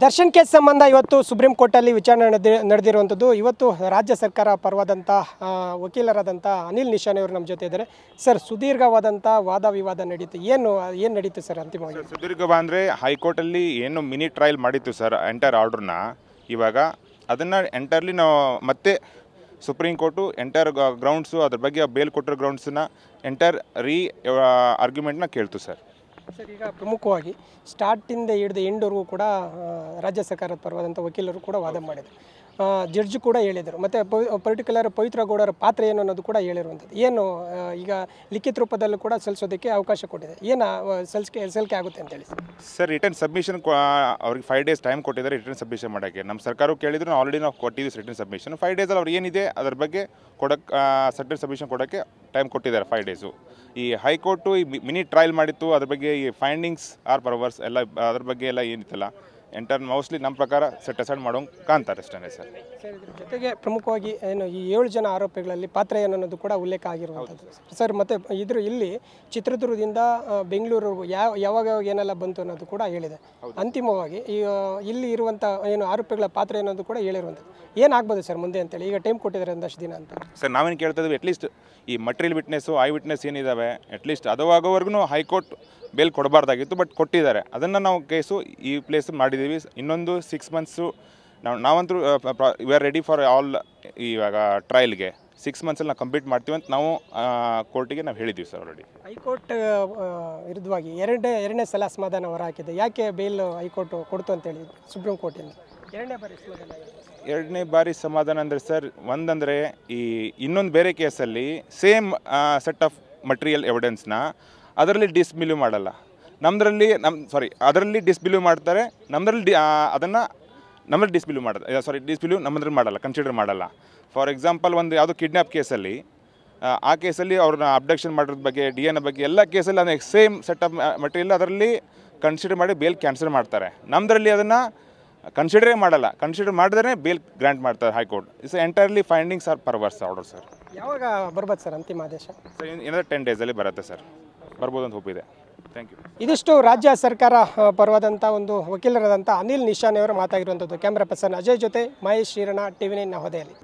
Darshan case ಸಂಬಂಧ ಇವತ್ತು supreme ಕೋರ್ಟಲ್ಲಿ ವಿಚಾರಣೆ ನಡೆದಿರುವಂಥದ್ದು. ಇವತ್ತು ರಾಜ್ಯ ಸರ್ಕಾರ ಪರವಾದಂಥ ವಕೀಲರಾದಂಥ ಅನಿಲ್ ನಿಶಾನೆ ಅವರು ನಮ್ಮ ಜೊತೆ ಇದ್ದಾರೆ. ಸರ್, ಸುದೀರ್ಘವಾದಂಥ ವಾದ ವಿವಾದ ನಡೀತು. ಏನು ನಡೀತು ಸರ್ ಅಂತಿಮವಾಗಿ? ಸುದೀರ್ಘ ಅಂದರೆ ಹೈಕೋರ್ಟಲ್ಲಿ ಏನು ಮಿನಿ ಟ್ರಯಲ್ ಮಾಡಿತ್ತು ಸರ್ ಎಂಟೈರ್ ಆರ್ಡ್ರನ್ನ. ಇವಾಗ ಅದನ್ನು ಎಂಟೈರ್ಲಿ ನಾವು ಮತ್ತೆ ಸುಪ್ರೀಂ ಕೋರ್ಟು ಎಂಟೈರ್ ಗ್ರೌಂಡ್ಸು ಅದ್ರ ಬಗ್ಗೆ ಬೇಲ್ ಕೊಟ್ಟಿರೋ ಗ್ರೌಂಡ್ಸನ್ನ ಎಂಟೈರ್ ಆರ್ಗ್ಯುಮೆಂಟ್ನ ಕೇಳ್ತು ಸರ್. ಸರ್, ಈಗ ಪ್ರಮುಖವಾಗಿ ಸ್ಟಾರ್ಟಿಂದ ಹಿಡಿದು ಎಂಡ್ವರೆಗೂ ಕೂಡ ರಾಜ್ಯ ಸರ್ಕಾರದ ಪರವಾದಂಥ ವಕೀಲರು ಕೂಡ ವಾದ ಮಾಡಿದರು. ಜಡ್ಜ್ ಕೂಡ ಹೇಳಿದರು. ಮತ್ತು ಪರ್ಟಿಕ್ಯುಲರ್ ಪವಿತ್ರ ಗೌಡರ ಪಾತ್ರ ಏನು ಅನ್ನೋದು ಕೂಡ ಹೇಳಿರುವಂಥದ್ದು. ಏನು ಈಗ ಲಿಖಿತ ರೂಪದಲ್ಲೂ ಕೂಡ ಸಲ್ಲಿಸೋದಕ್ಕೆ ಅವಕಾಶ ಕೊಟ್ಟಿದೆ. ಏನು ಸಲ್ಲಿಕೆ ಆಗುತ್ತೆ ಅಂತೇಳಿ ಸರ್, ರಿಟರ್ನ್ ಸಬ್ಮಿಷನ್ ಅವ್ರಿಗೆ 5 days ಟೈಮ್ ಕೊಟ್ಟಿದ್ದಾರೆ ರಿಟರ್ನ್ ಸಬ್ಮಿಷನ್ ಮಾಡೋಕ್ಕೆ. ನಮ್ಮ ಸರ್ಕಾರ ಕೇಳಿದ್ರು, ನಾವು ಆಲ್ರೆಡಿ ನಾವು ಕೊಟ್ಟಿದ್ದೀವಿ ರಿಟರ್ನ್ ಸಬ್ಮಿಷನ್. 5 days ಅವ್ರು ಏನಿದೆ ಅದ್ರ ಬಗ್ಗೆ ರಿಟರ್ನ್ ಸಬ್ಮಿಷನ್ ಕೊಡೋಕ್ಕೆ ಟೈಮ್ ಕೊಟ್ಟಿದ್ದಾರೆ 5 days. ಈ ಹೈಕೋರ್ಟು ಈ ಮಿನಿ ಟ್ರಯಲ್ ಮಾಡಿತ್ತು, ಅದ್ರ ಬಗ್ಗೆ ಈ ಫೈಂಡಿಂಗ್ಸ್ ಪರ್ವರ್ಸ್ ಎಲ್ಲ ಅದ್ರ ಬಗ್ಗೆ ಎಲ್ಲ ಏನಿತ್ತಲ್ಲ ಎಂಟರ್ ಮೋಸ್ಟ್ಲಿ ನಮ್ಮ ಪ್ರಕಾರ ಸೆಟ್ ಅಸೈಡ್ ಮಾಡೋಂಗೆ ಕಾಣ್ತಾರೆ ಅಷ್ಟೇ ಸರ್. ಇದ್ರ ಜೊತೆಗೆ ಪ್ರಮುಖವಾಗಿ ಏನು ಈ 7 ಜನ ಆರೋಪಿಗಳಲ್ಲಿ ಪಾತ್ರ ಏನು ಅನ್ನೋದು ಕೂಡ ಉಲ್ಲೇಖ ಆಗಿರುವಂಥದ್ದು ಸರ್. ಮತ್ತು ಇಲ್ಲಿ ಚಿತ್ರದುರ್ಗದಿಂದ ಬೆಂಗಳೂರು ಯಾವಾಗ ಏನೆಲ್ಲ ಬಂತು ಅನ್ನೋದು ಕೂಡ ಹೇಳಿದೆ. ಅಂತಿಮವಾಗಿ ಇಲ್ಲಿ ಇರುವಂಥ ಏನು ಆರೋಪಿಗಳ ಪಾತ್ರ ಏನೋದು ಕೂಡ ಹೇಳಿರುವಂಥದ್ದು. ಏನಾಗ್ಬೋದು ಸರ್ ಮುಂದೆ ಅಂತೇಳಿ ಈಗ ಟೈಮ್ ಕೊಟ್ಟಿದ್ದಾರೆ ಒಂದಷ್ಟು ದಿನ ಅಂತ ಸರ್. ನಾವೇನು ಕೇಳ್ತಾ ಇದ್ದೀವಿ, ಅಟ್ಲೀಸ್ಟ್ ಈ ಮಟೀರಿಯಲ್ ವಿಟ್ನೆಸ್ಸು ಐ ವಿಟ್ನೆಸ್ ಏನಿದ್ದಾವೆ ಅಟ್ಲೀಸ್ಟ್ ಅದು ಹೈಕೋರ್ಟ್ ಬೇಲ್ ಕೊಡಬಾರ್ದಾಗಿತ್ತು, ಬಟ್ ಕೊಟ್ಟಿದ್ದಾರೆ. ಅದನ್ನು ನಾವು ಕೇಸು ಈ ಪ್ಲೇಸ್ ಮಾಡಿದ್ದೀವಿ. ಇನ್ನೊಂದು 6 months ನಾವಂತೂ we are ready for all. ಇವಾಗ ಟ್ರಯಲ್ಗೆ 6 months ನಾವು ಕಂಪ್ಲೀಟ್ ಮಾಡ್ತೀವಿ ಅಂತ ನಾವು ಕೋರ್ಟಿಗೆ ನಾವು ಹೇಳಿದ್ದೀವಿ ಸರ್ ಆಲ್ರೆಡಿ. ಹೈಕೋರ್ಟ್ ವಿರುದ್ಧವಾಗಿ ಎರಡನೇ ಸಲ ಅಸಮಾಧಾನ ಹೊರ ಹಾಕಿದೆ. ಯಾಕೆ ಬೇಲ್ ಹೈಕೋರ್ಟ್ ಕೊಡ್ತು ಅಂತೇಳಿ ಸುಪ್ರೀಂ ಕೋರ್ಟಿಂದ ಎರಡನೇ ಬಾರಿ ಸಮಾಧಾನ ಅಂದರೆ ಸರ್, ಒಂದಂದರೆ ಈ ಇನ್ನೊಂದು ಬೇರೆ ಕೇಸಲ್ಲಿ ಸೇಮ್ ಸೆಟ್ ಆಫ್ ಮಟೀರಿಯಲ್ ಎವಿಡೆನ್ಸ್ನ ಅದರಲ್ಲಿ ಡಿಸ್ಬಿಲೀವ್ ಮಾಡಲ್ಲ. ಅದರಲ್ಲಿ ಡಿಸ್ಬಿಲೀವ್ ಮಾಡ್ತಾರೆ, ನಮ್ಮಲ್ಲಿ ಡಿಸ್ಬಿಲೀವ್ ಮಾಡೋದು ಡಿಸ್ಬಿಲೀವ್ ನಮ್ಮದ್ರಲ್ಲಿ ಮಾಡಲ್ಲ, ಕನ್ಸಿಡರ್ ಮಾಡಲ್ಲ. ಫಾರ್ ಎಕ್ಸಾಂಪಲ್, ಒಂದು ಯಾವುದೋ ಕಿಡ್ನ್ಯಾಪ್ ಕೇಸಲ್ಲಿ ಆ ಕೇಸಲ್ಲಿ ಅವ್ರನ್ನ ಅಬ್ಡಕ್ಷನ್ ಮಾಡೋದ್ರ ಬಗ್ಗೆ DNA ಬಗ್ಗೆ ಎಲ್ಲ ಕೇಸಲ್ಲಿ ಅದನ್ನ ಸೇಮ್ ಸೆಟ್ ಆಫ್ ಮಟೀರಿಯಲ್ ಅದರಲ್ಲಿ ಕನ್ಸಿಡರ್ ಮಾಡಿ ಬೇಲ್ ಕ್ಯಾನ್ಸಲ್ ಮಾಡ್ತಾರೆ. ನಮ್ಮದ್ರಲ್ಲಿ ಅದನ್ನು ಕನ್ಸಿಡರೇ ಮಾಡಲ್ಲ. ಕನ್ಸಿಡರ್ ಮಾಡಿದ್ರೆ ಬೇಲ್ ಗ್ರಾಂಟ್ ಮಾಡ್ತಾರೆ high court. It's entirely findings perverse order sir. ಯಾವಾಗ ಬರ್ಬೋದು ಸರ್ ಅಂತಿಮ ಆದೇಶ? ಸರ್, ಏನಾದರೂ 10 days ಬರುತ್ತೆ ಸರ್. ಬರ್ಬೋದು ಅಂತ ಹೋಪಿದೆ. Thank you. ಇದಿಷ್ಟು ರಾಜ್ಯ ಸರ್ಕಾರ ಪರವಾದಂಥ ಒಂದು ವಕೀಲರಾದಂಥ ಅನಿಲ್ ನಿಶಾನೆ ಅವರು ಮಾತಾಗಿರುವಂಥದ್ದು. ಕ್ಯಾಮ್ರಾ ಪರ್ಸನ್ ಅಜಯ್ ಜೊತೆ ಮಹೇಶ್ ಶೀರಣ, TV9 ನವದೆಹಲಿ.